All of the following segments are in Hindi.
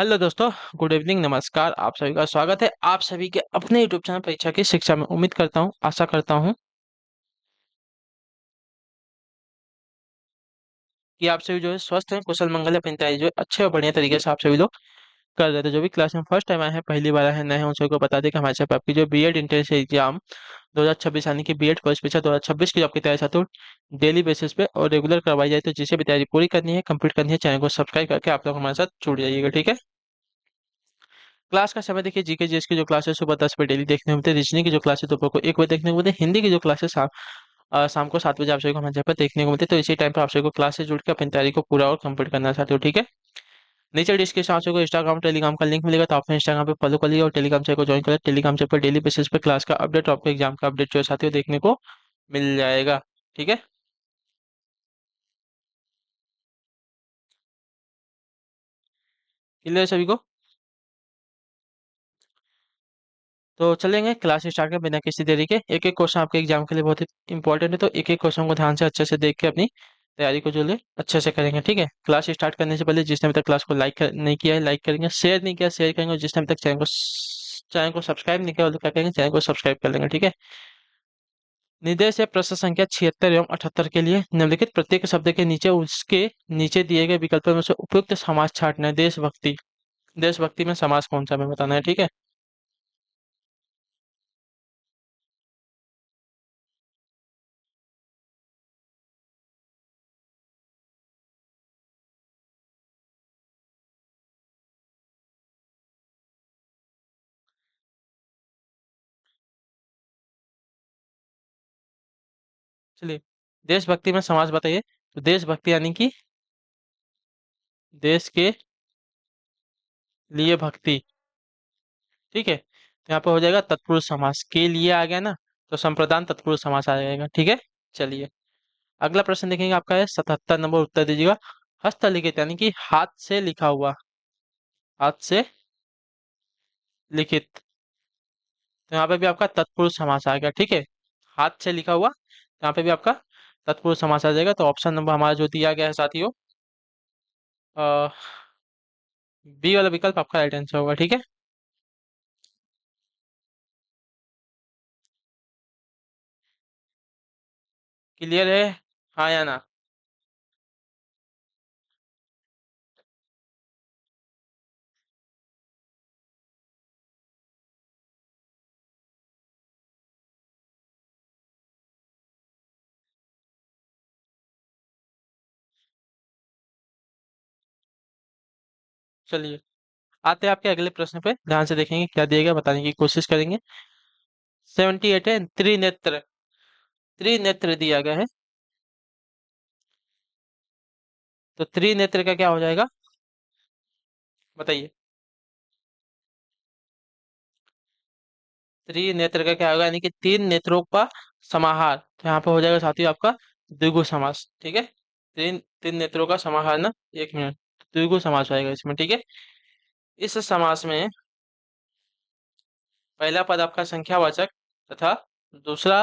हेलो दोस्तों। गुड इवनिंग, नमस्कार। आप सभी का स्वागत है आप सभी के अपने यूट्यूब चैनल परीक्षा की शिक्षा में। उम्मीद करता हूँ, आशा करता हूँ कि आप सभी जो है स्वस्थ हैं, कुशल मंगल है, अपनी तैयारी जो है अच्छे और बढ़िया तरीके से आप सभी लोग कर रहे थे। जो भी क्लास में फर्स्ट टाइम आए हैं, पहली बार आए हैं, नए हैं, उन सभी को बता दें कि हमारे साथ आपकी जो बीएड एंट्रेंस एग्जाम 2026 यानी कि बीएड फर्स्ट पेपर 2026 की जो आपकी तैयारी साथ डेली बेसिस पे और रेगुलर करवाई जाए, तो जिसे भी तैयारी पूरी करनी है, कंप्लीट करनी है, चैनल को सब्सक्राइब करके आप लोग हमारे साथ जुड़ जाइएगा, ठीक है। क्लास का समय देखिए, जीके जीएस की जो क्लास है सुबह 10 बजे डेली देखने को मिलते हैं। रीजनिंग की जो क्लास है दोपहर को 1 बजे देखने को मिलते हैं। हिंदी की जो क्लास है शाम को 7 बजे आप सभी को हमारे यहाँ पर देखने को मिलते हैं। तो इसी टाइम पर आप सभी को क्लास से जुड़ के अपनी तैयारी को पूरा और कंप्लीट करना चाहते हो, ठीक है। नीचे डिस्क्रिप्शन आप सभी को इंस्टाग्राम टेलीग्राम का लिंक मिलेगा, तो आप इंस्टाग्राम पे फॉलो कर लिया और टेलीग्राम चैनल को ज्वाइन कर लिया। टेलीग्राम चैनल पर डेली बेसिस पे क्लास का अपडेट और आपको एग्जाम का अपडेट जो है साथियों देखने को मिल जाएगा, ठीक है। क्लियर है सभी को? तो चलेंगे क्लास स्टार्ट कर बिना किसी देरी के। एक एक क्वेश्चन आपके एग्जाम के लिए बहुत ही इंपॉर्टेंट है, तो एक एक क्वेश्चन को ध्यान से अच्छे से देख के अपनी तैयारी को जो है अच्छे से करेंगे, ठीक है। क्लास स्टार्ट करने से पहले जिसने अभी तक क्लास को नहीं किया है लाइक करेंगे, शेयर नहीं किया शेयर करेंगे, और जिसने अभी तक चैनल को सब्सक्राइब नहीं किया वो लोग क्या करेंगे, चैनल को सब्सक्राइब कर लेंगे, ठीक है। निर्देश है प्रश्न संख्या 76 एवं 78 के लिए निम्नलिखित प्रत्येक शब्द के नीचे उसके नीचे दिए गए विकल्पों में से उपयुक्त समास छांटना है। देशभक्ति, देशभक्ति में समास कौन सा हमें बताना है, ठीक है। चलिए, देशभक्ति में समास बताइए। तो देशभक्ति यानी कि देश के लिए भक्ति, ठीक है। तो यहाँ पे हो जाएगा तत्पुरुष समास, के लिए आ गया ना, तो संप्रदान तत्पुरुष समास आ जाएगा, ठीक है। चलिए, अगला प्रश्न देखेंगे, आपका है 77 नंबर, उत्तर दीजिएगा। हस्तलिखित यानी कि हाथ से लिखा हुआ, हाथ से लिखित, तो यहाँ पे भी आपका तत्पुरुष समास आ गया, ठीक है। हाथ से लिखा हुआ, तो यहाँ पे भी आपका तत्पुरुष समास आ जाएगा। तो ऑप्शन नंबर हमारा जो दिया गया है साथियों, बी वाला विकल्प आपका राइट आंसर होगा, ठीक है। क्लियर है? हाँ या ना? चलिए, आते हैं आपके अगले प्रश्न पे, ध्यान से देखेंगे क्या दिया गया, बताने की कोशिश करेंगे। 78 है, त्रिनेत्र, त्रिनेत्र दिया गया है। तो त्रिनेत्र का क्या हो जाएगा, बताइए। त्रिनेत्र का क्या होगा, यानी कि तीन नेत्रों का समाहार। तो यहाँ पे हो जाएगा साथियों आपका द्विगु समास, ठीक है। तीन तीन नेत्रों का समाहार ना, एक मिनट, द्विगु समास आएगा इसमें, ठीक है। इस समास में पहला पद आपका संख्यावाचक तथा दूसरा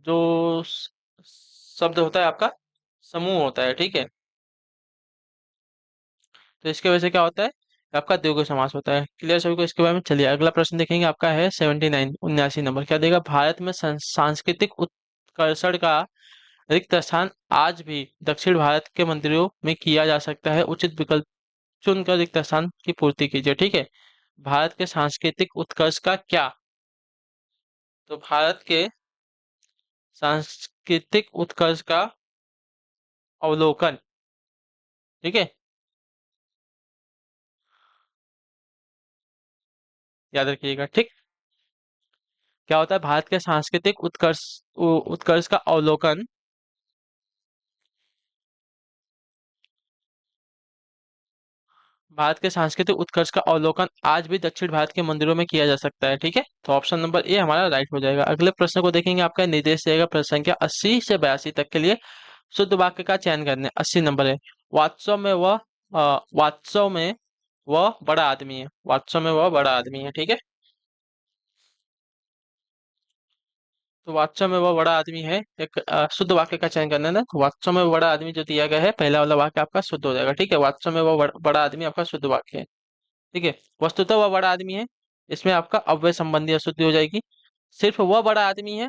जो शब्द होता है आपका समूह होता है, ठीक है। तो इसके वजह से क्या होता है, आपका द्विगु समास होता है। क्लियर सभी को इसके बारे में? चलिए, अगला प्रश्न देखेंगे, आपका है 79, 79 नंबर। क्या देगा, भारत में सांस्कृतिक उत्कर्षण का रिक्त स्थान आज भी दक्षिण भारत के मंदिरों में किया जा सकता है। उचित विकल्प चुनकर रिक्त स्थान की पूर्ति कीजिए, ठीक है। भारत के सांस्कृतिक उत्कर्ष का क्या, तो भारत के सांस्कृतिक उत्कर्ष का अवलोकन, ठीक है, याद रखिएगा, ठीक। क्या होता है, भारत के सांस्कृतिक उत्कर्ष का अवलोकन, भारत के सांस्कृतिक उत्कर्ष का अवलोकन आज भी दक्षिण भारत के मंदिरों में किया जा सकता है, ठीक है। तो ऑप्शन नंबर ए हमारा राइट हो जाएगा। अगले प्रश्न को देखेंगे, आपका निर्देश रहेगा प्रश्न संख्या 80 से 82 तक के लिए शुद्ध वाक्य का चयन करने। 80 नंबर है, वास्तव में वह वास्तव में वह बड़ा आदमी है, वास्तव में वह बड़ा आदमी है, ठीक है। तो वास्तव में वह बड़ा आदमी है, एक शुद्ध वाक्य का चयन करना है ना। तो वास्तव में वह बड़ा आदमी जो दिया गया है, पहला वाला वाक्य आपका शुद्ध हो जाएगा, ठीक है। वास्तव में वह बड़ा आदमी आपका शुद्ध वाक्य है। ठीक है। वस्तुतः वह बड़ा आदमी है, इसमें आपका अव्यय संबंधी अशुद्धि हो जाएगी। सिर्फ वह बड़ा आदमी है,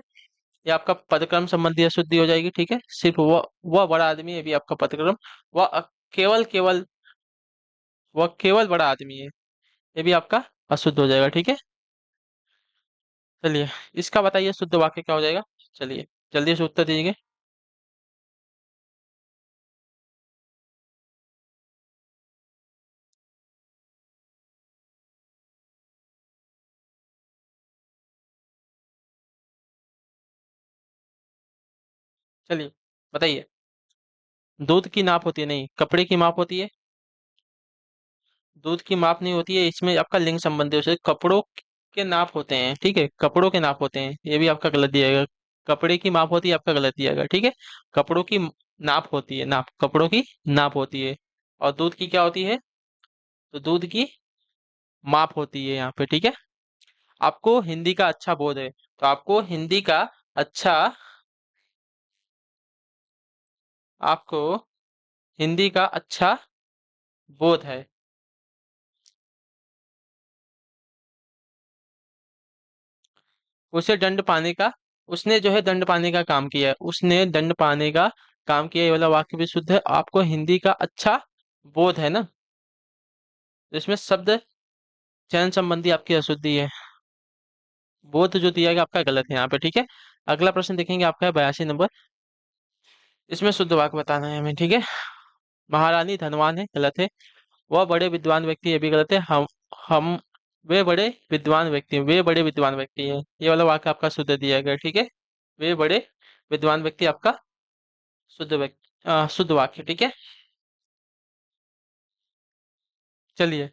ये आपका पदक्रम संबंधी अशुद्धि हो जाएगी। ठीक है, सिर्फ वह बड़ा आदमी है, ये भी आपका पदक्रम। वह केवल केवल वह केवल बड़ा आदमी है, ये भी आपका अशुद्ध हो जाएगा। ठीक है। चलिए, इसका बताइए शुद्ध वाक्य क्या हो जाएगा। चलिए, जल्दी से उत्तर दीजिए। चलिए, बताइए। दूध की नाप होती है, नहीं, कपड़े की माप होती है। दूध की माप नहीं होती है, इसमें आपका लिंग संबंधी हो, कपड़ों के नाप होते हैं। ठीक है, कपड़ों के नाप होते हैं, ये भी आपका गलत दिया गया। कपड़े की माप होती है, आपका गलत दिया गया। ठीक है, कपड़ों की नाप होती है, नाप, कपड़ों की नाप होती है। और दूध की क्या होती है? तो दूध की माप होती है यहाँ पे। ठीक है। आपको हिंदी का अच्छा बोध है, तो आपको हिंदी का अच्छा आपको हिंदी का अच्छा बोध है। उसे दंड पाने का उसने जो है दंड पाने का काम किया है, उसने दंड पाने का काम किया, ये वाला वाक्य भी शुद्ध है। आपको हिंदी का अच्छा बोध है ना, तो इसमें शब्द चयन संबंधी आपकी अशुद्धि है। बोध जो दिया गया आपका गलत है यहाँ पे। ठीक है। अगला प्रश्न देखेंगे, आपका है 82 नंबर। इसमें शुद्ध वाक्य बताना है हमें। ठीक है। महारानी धनवान है, गलत है। वह बड़े विद्वान व्यक्ति, ये भी गलत है। हम वे बड़े विद्वान व्यक्ति हैं, वे बड़े विद्वान व्यक्ति हैं, ये वाला वाक्य आपका शुद्ध दिया गया। ठीक है। वे बड़े विद्वान व्यक्ति आपका शुद्ध वाक्य। ठीक है। चलिए,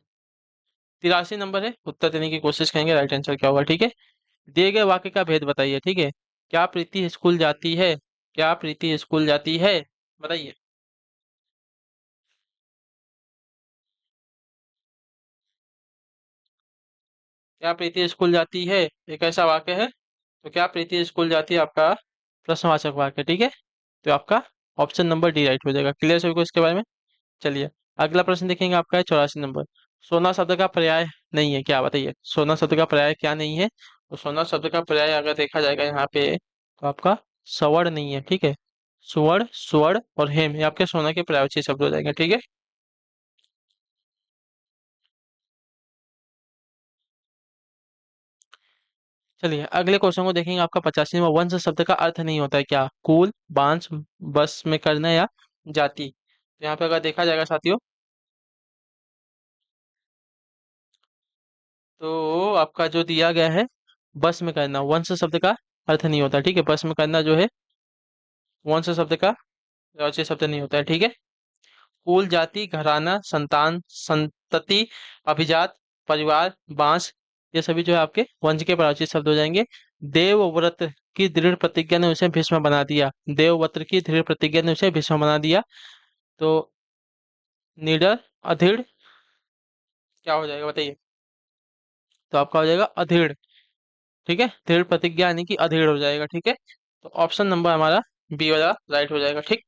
83 नंबर है, उत्तर देने की कोशिश करेंगे, राइट आंसर क्या होगा। ठीक है। दिए गए वाक्य का भेद बताइए। ठीक है। क्या प्रीति स्कूल जाती है? क्या प्रीति स्कूल जाती है? बताइए। क्या प्रीति स्कूल जाती है, एक ऐसा वाक्य है। तो क्या प्रीति स्कूल जाती है आपका प्रश्नवाचक वाक्य। ठीक है। तो आपका ऑप्शन नंबर डी राइट हो जाएगा। क्लियर सभी को इसके बारे में। चलिए, अगला प्रश्न देखेंगे, आपका है 84 नंबर। सोना शब्द का पर्याय नहीं है क्या, बताइए। सोना शब्द का पर्याय क्या नहीं है? तो सोना शब्द का पर्याय अगर देखा जाएगा यहाँ पे, तो आपका स्वर्ण नहीं है। ठीक है। सुवर्ण, स्वर्ण और हेम, ये आपके सोना के पर्यायवाची शब्द हो जाएंगे। ठीक है। चलिए, अगले क्वेश्चन को देखेंगे, आपका 85वां। वंश शब्द का अर्थ नहीं होता है क्या? कुल, वंश, बस में करना या जाति। तो यहाँ पे अगर देखा जाएगा साथियों, तो आपका जो दिया गया है, बस में करना वंश शब्द का अर्थ नहीं होता। ठीक है, बस में करना जो है वंश शब्द का पर्यायवाची शब्द नहीं होता है। ठीक है। कुल, जाति, घराना, संतान, संतति, अभिजात, परिवार, बांस, ये सभी जो है आपके वंश के पर्यायवाची शब्द हो जाएंगे। देवव्रत की दृढ़ प्रतिज्ञा ने उसे भीष्म बना दिया। देवव्रत की दृढ़ प्रतिज्ञा ने उसे भीष्म बना दिया। तो निडर, अधीर, क्या हो जाएगा बताइए। तो आपका हो जाएगा अधीर। ठीक है, दृढ़ प्रतिज्ञा यानी कि अधीर हो जाएगा। ठीक है। तो ऑप्शन नंबर हमारा बी वाला राइट हो जाएगा। ठीक।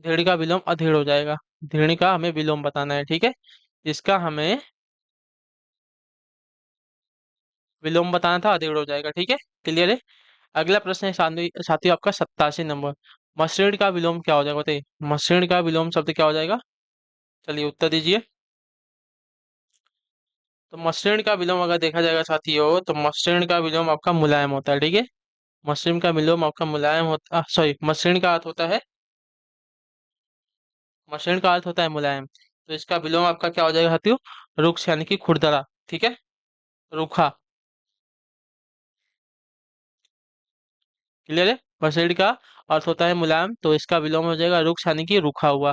दृढ़ का विलोम अधीर हो जाएगा। दृढ़ का हमें विलोम बताना है। ठीक है। इसका हमें विलोम बताना था, अधीर हो जाएगा। ठीक है। क्लियर है। अगला प्रश्न है साथियों, आपका 87 नंबर। मसृण का विलोम क्या हो जाएगा बताइए। मसृण का विलोम शब्द क्या हो जाएगा? चलिए, उत्तर दीजिए। तो मसृण का विलोम अगर देखा जाएगा साथियों, तो मसृण का विलोम आपका मुलायम होता है। ठीक है। मसृण का विलोम आपका मुलायम होता, सॉरी, मसृण का अर्थ होता है, मसृण का अर्थ होता है मुलायम। तो इसका विलोम आपका क्या हो जाएगा साथियों? रुक्ष यानी कि खुरदरा। ठीक है। रूखा। क्लियर है। मसृण का अर्थ होता है मुलायम, तो इसका विलोम हो जाएगा रुक्ष यानी कि रूखा हुआ।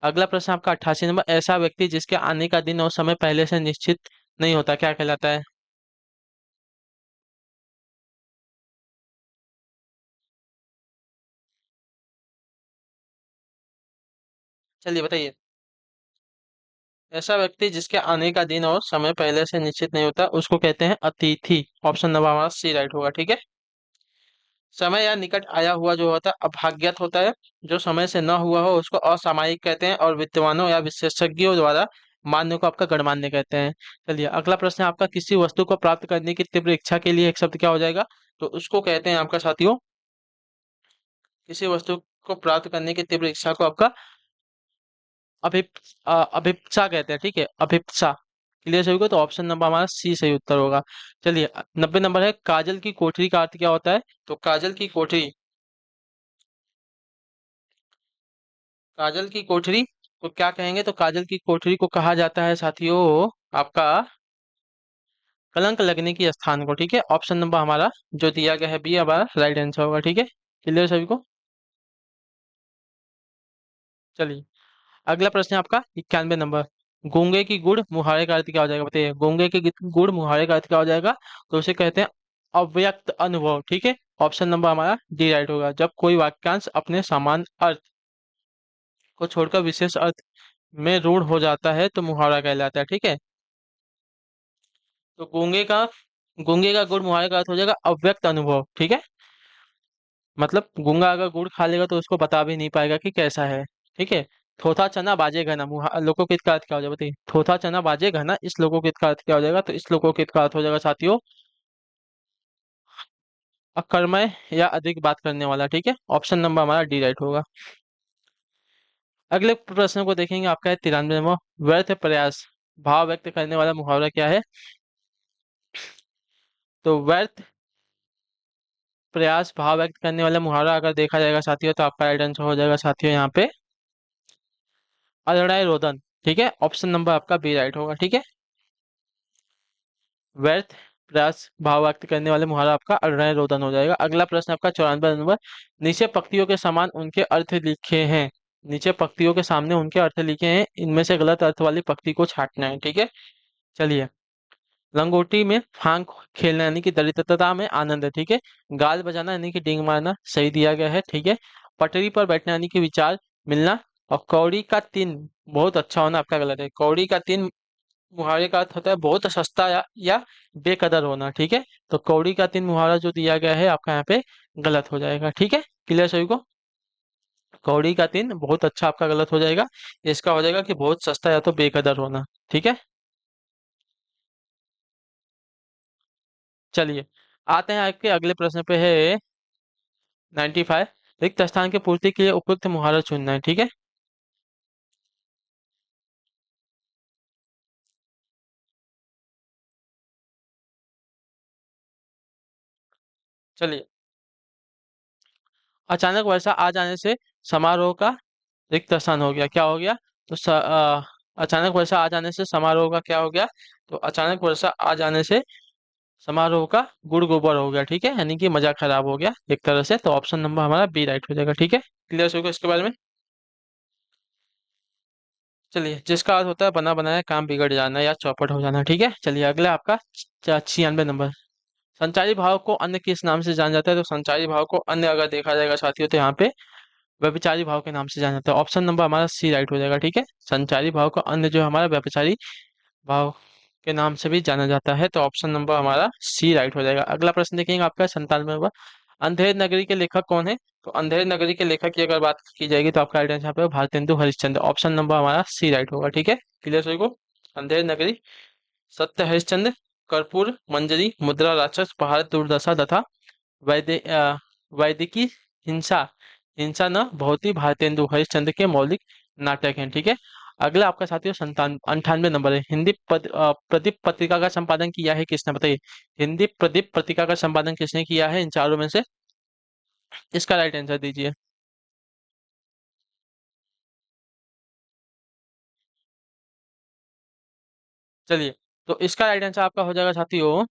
अगला प्रश्न आपका 88 नंबर। ऐसा व्यक्ति जिसके आने का दिन और समय पहले से निश्चित नहीं होता, क्या कहलाता है? चलिए, बताइए। ऐसा व्यक्ति जिसके आने का दिन और समय पहले से निश्चित नहीं होता, उसको कहते हैं अतिथि। ऑप्शन नंबर हमारा सी राइट होगा। ठीक है। समय या निकट आया हुआ जो होता है अभाग्यत होता है। जो समय से न हुआ हो उसको असामयिक कहते हैं, और विद्वानों या विशेषज्ञों द्वारा मान्य को आपका गणमान्य कहते हैं। चलिए अगला प्रश्न है आपका, किसी वस्तु को प्राप्त करने की तीव्र इच्छा के लिए एक शब्द क्या हो जाएगा? तो उसको कहते हैं आपका साथियों, किसी वस्तु को प्राप्त करने की तीव्र इच्छा को आपका अभिप्सा कहते हैं, ठीक है, अभिप्सा। क्लियर सभी को? तो ऑप्शन नंबर हमारा सी सही उत्तर होगा। चलिए 90 नंबर है, काजल की कोठरी का अर्थ क्या होता है? तो काजल की कोठरी को क्या कहेंगे? तो काजल की कोठरी को कहा जाता है साथियों आपका कलंक लगने की स्थान को, ठीक है। ऑप्शन नंबर हमारा जो दिया गया है बी हमारा राइट आंसर होगा, ठीक है। क्लियर सभी को? चलिए अगला प्रश्न है आपका 91 नंबर, गूंगे की गुड़ मुहावरे का अर्थ क्या हो जाएगा? बताइए, गूंगे की गुड़ मुहावरे का अर्थ क्या हो जाएगा? तो उसे कहते हैं अव्यक्त अनुभव, ठीक है। ऑप्शन नंबर हमारा डी राइट होगा। जब कोई वाक्यांश अपने समान अर्थ को छोड़कर विशेष अर्थ में रूढ़ हो जाता है तो मुहावरा कहलाता है, ठीक है। तो गूंगे का गुड़ मुहावरे का अर्थ हो जाएगा अव्यक्त अनुभव, ठीक है। मतलब गूंगा अगर गुड़ खा लेगा तो उसको बता भी नहीं पाएगा कि कैसा है, ठीक है। थोथा चना बाजे घना, लोकोकित का अर्थ क्या हो जाएगा? बताइए, थोथा चना बाजे घना, इस लोकोकित का अर्थ क्या हो जाएगा? तो इस लोकोकित का अर्थ हो जाएगा साथियों अकर्मण्य या अधिक बात करने वाला, ठीक है। ऑप्शन नंबर हमारा डी राइट होगा। अगले प्रश्न को देखेंगे, आपका है 93वां, व्यर्थ प्रयास भाव व्यक्त करने वाला मुहावरा क्या है? तो व्यर्थ प्रयास भाव व्यक्त करने वाला मुहावरा अगर देखा जाएगा साथियों, तो आपका राइट आंसर हो जाएगा साथियों यहाँ पे अरणाई रोदन, ठीक है। ऑप्शन नंबर आपका बी राइट होगा, ठीक है। व्यर्थ प्रयास भाव व्यक्त करने वाले मुहावरा आपका अरणाई रोदन हो जाएगा। अगला प्रश्न आपका 94 नंबर, नीचे पंक्तियों के समान उनके अर्थ लिखे हैं। नीचे पंक्तियों के सामने उनके अर्थ लिखे हैं, इनमें से गलत अर्थ वाली पंक्ति को छांटना है, ठीक है। चलिए, लंगोटी में फांक खेलना यानी कि दरिद्रता में आनंद है, ठीक है। गाल बजाना यानी कि डींग मारना सही दिया गया है, ठीक है। पटरी पर बैठना यानी कि विचार मिलना, और कौड़ी का तीन बहुत अच्छा होना आपका गलत है। कौड़ी का तीन मुहावरे का अर्थ होता है बहुत सस्ता या बेकदर होना, ठीक है। तो कौड़ी का तीन मुहावरा जो दिया गया है आपका यहाँ पे गलत हो जाएगा, ठीक है। क्लियर सभी को? कौड़ी का तीन बहुत अच्छा आपका गलत हो जाएगा। इसका हो जाएगा कि बहुत सस्ता या तो बेकदर होना, ठीक है। चलिए आते हैं आपके अगले प्रश्न पे है 95, रिक्त स्थान की पूर्ति के लिए उपयुक्त मुहावरा चुनना है, ठीक है। चलिए, अचानक वर्षा आ जाने से समारोह का रिक्त स्थान हो गया, क्या हो गया? तो अचानक वर्षा आ जाने से समारोह का क्या हो गया? तो अचानक वर्षा आ जाने से समारोह का गुड़ गोबर हो गया, ठीक है, यानी कि मजाक खराब हो गया एक तरह से। तो ऑप्शन नंबर हमारा बी राइट हो जाएगा, ठीक है। क्लियर होगा इसके बारे में? चलिए, जिसका अर्थ होता है बना बनाया काम बिगड़ जाना या चौपट हो जाना, ठीक है। चलिए अगला आपका 96 नंबर, संचारी भाव को अन्य किस नाम से जाना जाता है? तो संचारी भाव को अन्य अगर देखा जाएगा साथियों, तो यहाँ पे व्यभिचारी भाव के नाम से जाना जाता है। ऑप्शन नंबर हमारा सी राइट हो जाएगा, ठीक है। संचारी भाव को अन्य जो हमारा व्यभिचारी भाव के नाम से भी जाना जाता है। तो ऑप्शन नंबर हमारा सी राइट हो जाएगा। अगला प्रश्न देखेंगे आपका 97 नंबर, अंधेर नगरी के लेखक कौन है? तो अंधेर नगरी के लेखक की अगर बात की जाएगी तो आपका राइट आंसर यहाँ पे भारतेंदु हरिश्चंद्र। ऑप्शन नंबर हमारा सी राइट होगा, ठीक है। क्लियर सभी को? अंधेर नगरी, सत्य हरिश्चंद्र, कर्पूर मंजरी, मुद्रा राक्षस, भारत दुर्दशा तथा वैदिकी हिंसा, हिंसा न बहुत ही भारतेंदु हरिश्चंद्र के मौलिक नाटक हैं, ठीक है। अगला आपका साथियों 98 नंबर है, हिंदी प्रदीप पत्रिका का संपादन किया है किसने? बताइए, हिंदी प्रदीप पत्रिका का संपादन किसने किया है इन चारों में से? इसका राइट आंसर दीजिए। चलिए, तो इसका राइट आंसर आपका हो जाएगा साथियों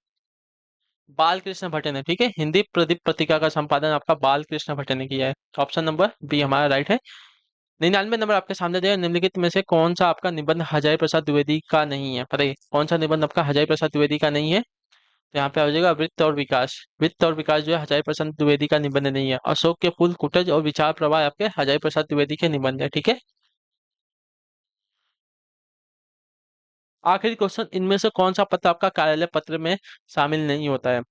बाल कृष्ण भट्ट ने, ठीक है। हिंदी प्रदीप पत्रिका का संपादन आपका बाल कृष्ण भट्ट ने किया है। तो ऑप्शन नंबर बी हमारा राइट है। 99 नंबर आपके सामने दिया है, निम्नलिखित में से कौन सा आपका निबंध हजारी प्रसाद द्विवेदी का नहीं है? बताइए, कौन सा निबंध आपका हजारी प्रसाद द्विवेदी का नहीं है? तो यहाँ पे आ जाएगा वित्त और विकास। वित्त और विकास जो है हजारी प्रसाद द्विवेदी का निबंध नहीं है। अशोक के फूल कुटज और विचार प्रवाह आपके हजारी प्रसाद द्विवेदी के निबंध है, ठीक है। आखिरी क्वेश्चन, इनमें से कौन सा पत्र आपका कार्यालय पत्र में शामिल नहीं होता है?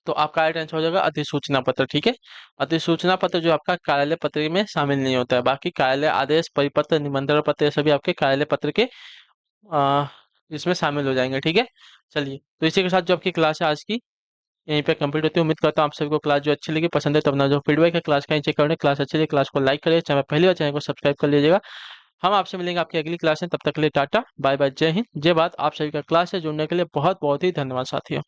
तो आपका राइट आंसर हो जाएगा अधिसूचना पत्र। ठीक है, अधिसूचना पत्र जो आपका कार्यालय पत्र में शामिल नहीं होता है, बाकी कार्यालय आदेश, परिपत्र, निमंत्रण पत्र ये सभी आपके कार्यालय पत्र के आ, इसमें शामिल हो जाएंगे। ठीक है, चलिए तो इसी के साथ जो आपकी क्लास है आज की यहीं पे कंप्लीट होती है। उम्मीद करता हूँ आप सभी को क्लास जो अच्छी लगी, पसंद है, तो अपना जो फीडबैक है क्लास का नीचे करें। क्लास अच्छी लगी क्लास को लाइक करिए, चैनल पहली बार चैनल को सब्सक्राइब कर लीजिएगा। हम आपसे मिलेंगे आपकी अगली क्लास में, तब तक के लिए टाटा बाय बाय, जय हिंद जय भारत। आप सभी का क्लास से जुड़ने के लिए बहुत बहुत ही धन्यवाद साथियों।